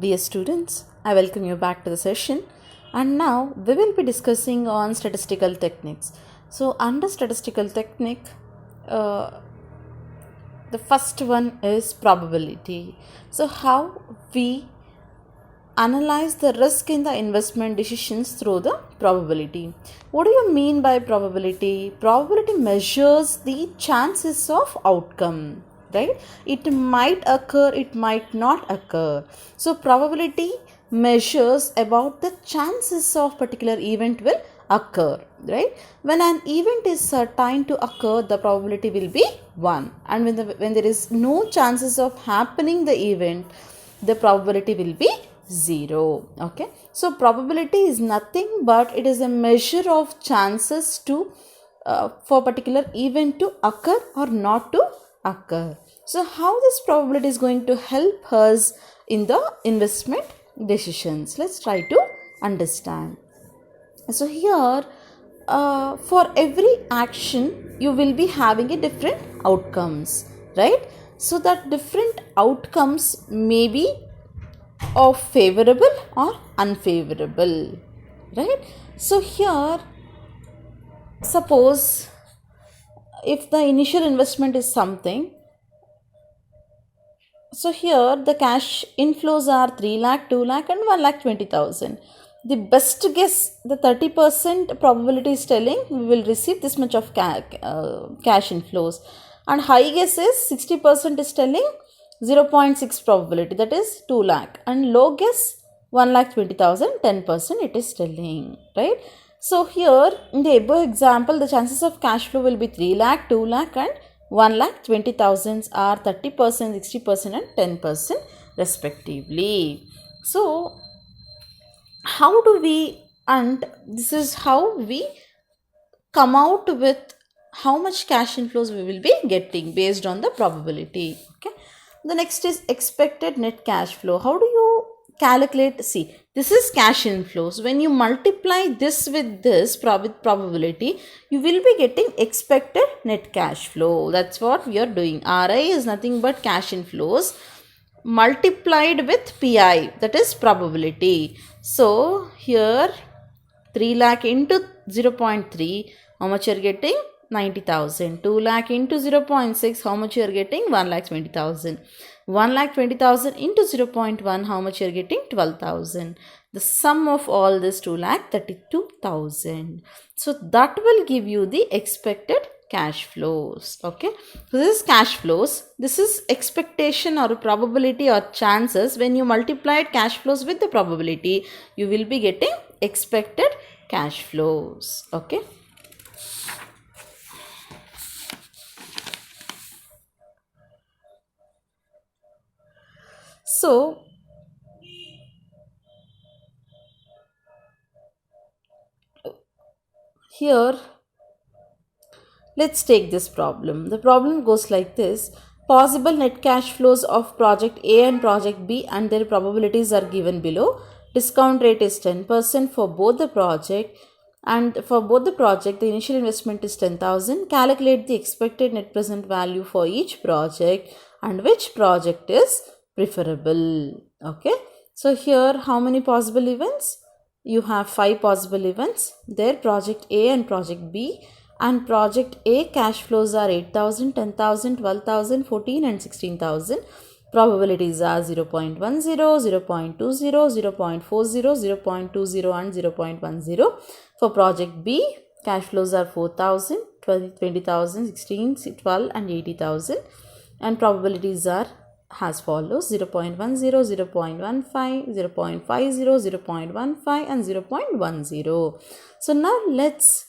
Dear students, I welcome you back to the session, and now we will be discussing on statistical techniques. So under statistical technique, uh, the first one is probability. So how we analyze the risk in the investment decisions through the probability. What do you mean by probability? Probability measures the chances of outcome, right? It might occur, it might not occur. So probability measures about the chances of particular event will occur, right? When an event is certain to occur, the probability will be 1, and when there is no chances of happening the event, the probability will be 0. Okay, so probability is nothing but it is a measure of chances to for particular event to occur or not to occur. So how this probability is going to help us in the investment decisions? Let's try to understand. So here, for every action you will be having a different outcomes, right? So that different outcomes may be of favorable or unfavorable, right? So here, suppose if the initial investment is something, so here the cash inflows are 3 lakh, 2 lakh and 1 lakh 20,000. The best guess, the 30% probability is telling we will receive this much of cash inflows, and high guess is 60% is telling 0.6 probability, that is 2 lakh, and low guess 1 lakh 20,000, 10% it is telling, right? So here in the above example, the chances of cash flow will be 3 lakh, 2 lakh and 1 lakh 20,000 are 30%, 60% and 10% respectively. So how do we, and this is how we come out with how much cash inflows we will be getting based on the probability. Okay, the next is expected net cash flow. How do you calculate? See, this is cash inflows. When you multiply this with this probability, you will be getting expected net cash flow. That's what we are doing. RI is nothing but cash inflows multiplied with PI, that is probability. So here 3 lakh into 0.3, how much you are getting? 90,000. 2 lakh into 0.6, how much you are getting? 1 lakh 20,000. 1 lakh 20,000 into 0.1, how much you are getting? 12,000. The sum of all this 2 lakh 32,000. So that will give you the expected cash flows. Okay, so this is cash flows. This is expectation or probability or chances. When you multiplied cash flows with the probability, you will be getting expected cash flows. Okay, so here let's take this problem. The problem goes like this: possible net cash flows of project A and project B and their probabilities are given below. Discount rate is 10% for both the project, and for both the project the initial investment is 10,000. Calculate the expected net present value for each project and which project is preferable. Okay, so here how many possible events? You have 5 possible events there: project A and project B. And project A cash flows are 8,000, 10,000, 12,000, 14 and 16,000. Probabilities are 0.10, 0.20, 0.40, 0.20 and 0.10. For project B, cash flows are 4,000, 20,000, 16, 12 and 80,000. And probabilities are as follows: 0.10, 0.15, 0.50, 0.15 and 0.10. So now let's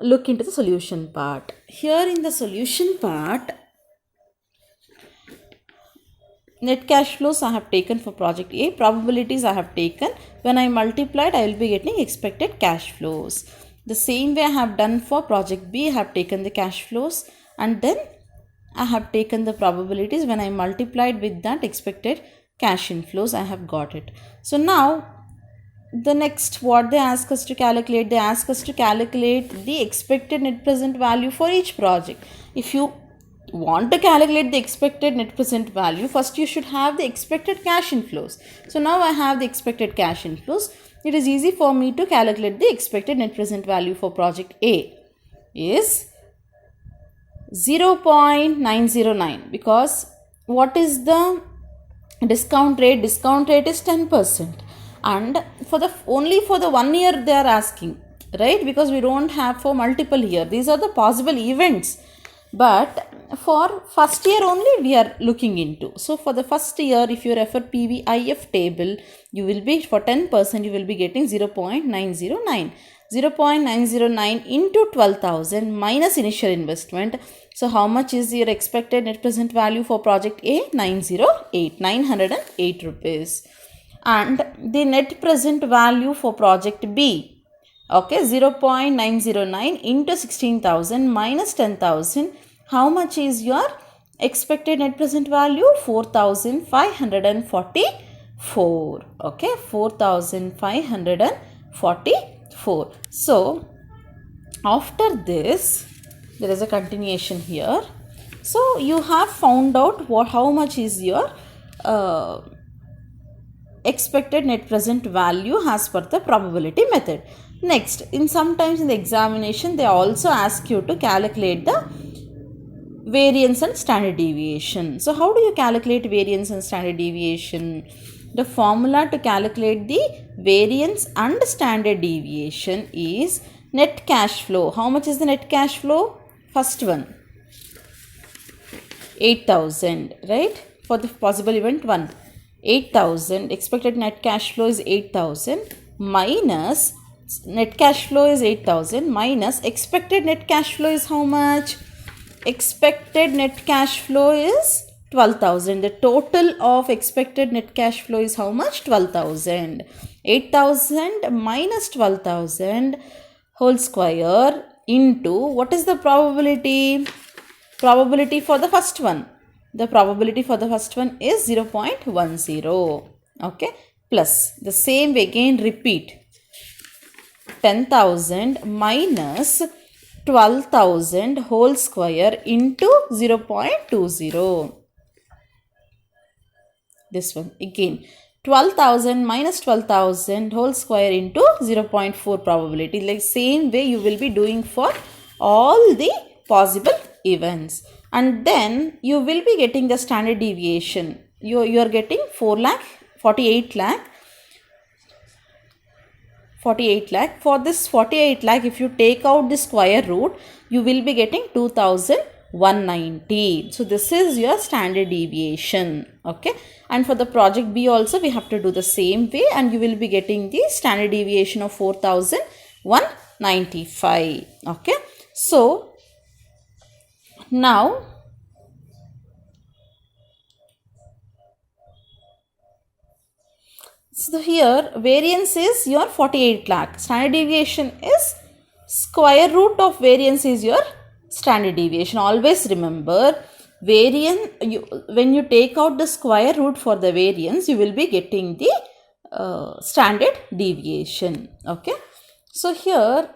look into the solution part. Here in the solution part, net cash flows I have taken for project A, probabilities I have taken. When I multiplied, I will be getting expected cash flows. The same way I have done for project B, I have taken the cash flows and then I have taken the probabilities. When I multiplied with that expected cash inflows, I have got it. So now the next, what they ask us to calculate, they ask us to calculate the expected net present value for each project. If you want to calculate the expected net present value, first you should have the expected cash inflows. So now I have the expected cash inflows. It is easy for me to calculate the expected net present value for project A is 0.909, because what is the discount rate? Discount rate is 10%, and only for the 1 year they are asking, right? Because we don't have for multiple year. These are the possible events, but for first year only we are looking into. So for the first year, if you refer PVIF table, you will be, for 10% you will be getting 0.909. 0.909 into 12,000 minus initial investment. So how much is your expected net present value for project A? 908 rupees. And the net present value for project B, okay, 0.909 into 16,000 minus 10,000. How much is your expected net present value? 4,544. Okay, 4,544. So after this, there is a continuation here. So you have found out how much is your expected net present value as per the probability method. Next, sometimes in the examination they also ask you to calculate the variance and standard deviation. So how do you calculate variance and standard deviation? The formula to calculate the variance and standard deviation is net cash flow. How much is the net cash flow? First one, 8,000, right? For the possible event 1, 8,000. Expected net cash flow is 8,000 minus net cash flow is 8,000 minus expected net cash flow is how much? Expected net cash flow is 12,000. The total of expected net cash flow is how much? 12,000. 8,000 minus 12,000 whole square into, what is the probability? Probability for the first one. The probability for the first one is 0.10. Okay. Plus the same way again repeat. 10,000 minus 12,000 whole square into 0.20. This one again, 12,000 minus 12,000 whole square into 0.4 probability. Like same way you will be doing for all the possible events, and then you will be getting the standard deviation. You are getting 48 lakh. For this 48 lakh, if you take out the square root, you will be getting 2,190. So this is your standard deviation. Okay. And for the project B also we have to do the same way, and you will be getting the standard deviation of 4,195. Okay. So now so here variance is your 48 lakh. Standard deviation is square root of variance is your standard deviation. Always remember, variance, when you take out the square root for the variance, you will be getting the standard deviation. Okay. So here,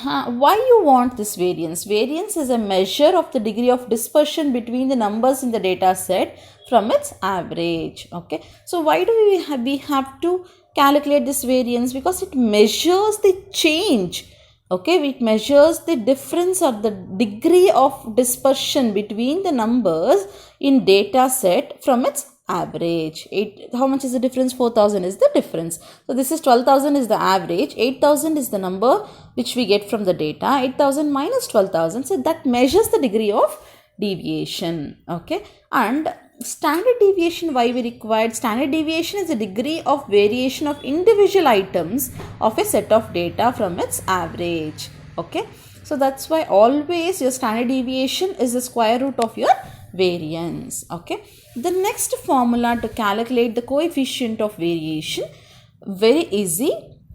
why you want this variance? Variance is a measure of the degree of dispersion between the numbers in the data set from its average. Okay. So why do we have to calculate this variance? Because it measures the change. Okay. It measures the difference or the degree of dispersion between the numbers in data set from its average. How much is the difference? 4,000 is the difference. So this is 12,000 is the average. 8,000 is the number which we get from the data. 8,000 minus 12,000. So that measures the degree of deviation. Okay. And standard deviation, why we required? Standard deviation is the degree of variation of individual items of a set of data from its average. Okay. So that's why always your standard deviation is the square root of your variance. Okay. The next formula to calculate the coefficient of variation, very easy.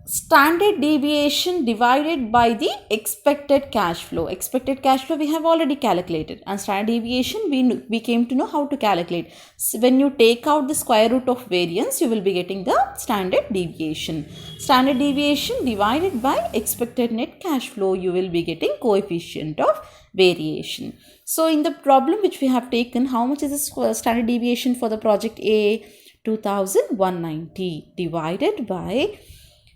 standard deviation divided by the expected cash flow. Expected cash flow we have already calculated, and standard deviation we came to know how to calculate. So when you take out the square root of variance, you will be getting the standard deviation. Standard deviation divided by expected net cash flow, you will be getting coefficient of variation. So in the problem which we have taken, how much is the standard deviation for the project A? 2190 divided by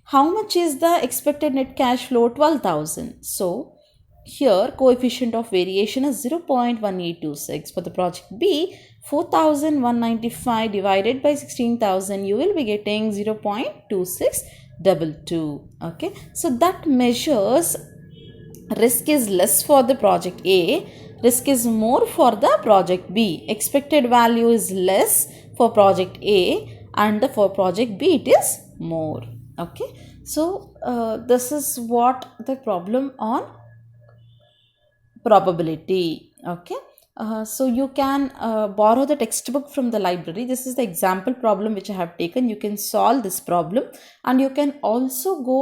how much is the expected net cash flow? 12,000. So here coefficient of variation is 0.1826. For the project B, 4,195 divided by 16,000, you will be getting 0.2622. Okay, so that measures risk is less for the project A, risk is more for the project B. Expected value is less for project A, and for project B it is more. Okay, so this is what the problem on probability. Okay, so you can borrow the textbook from the library. This is the example problem which I have taken. You can solve this problem, and you can also go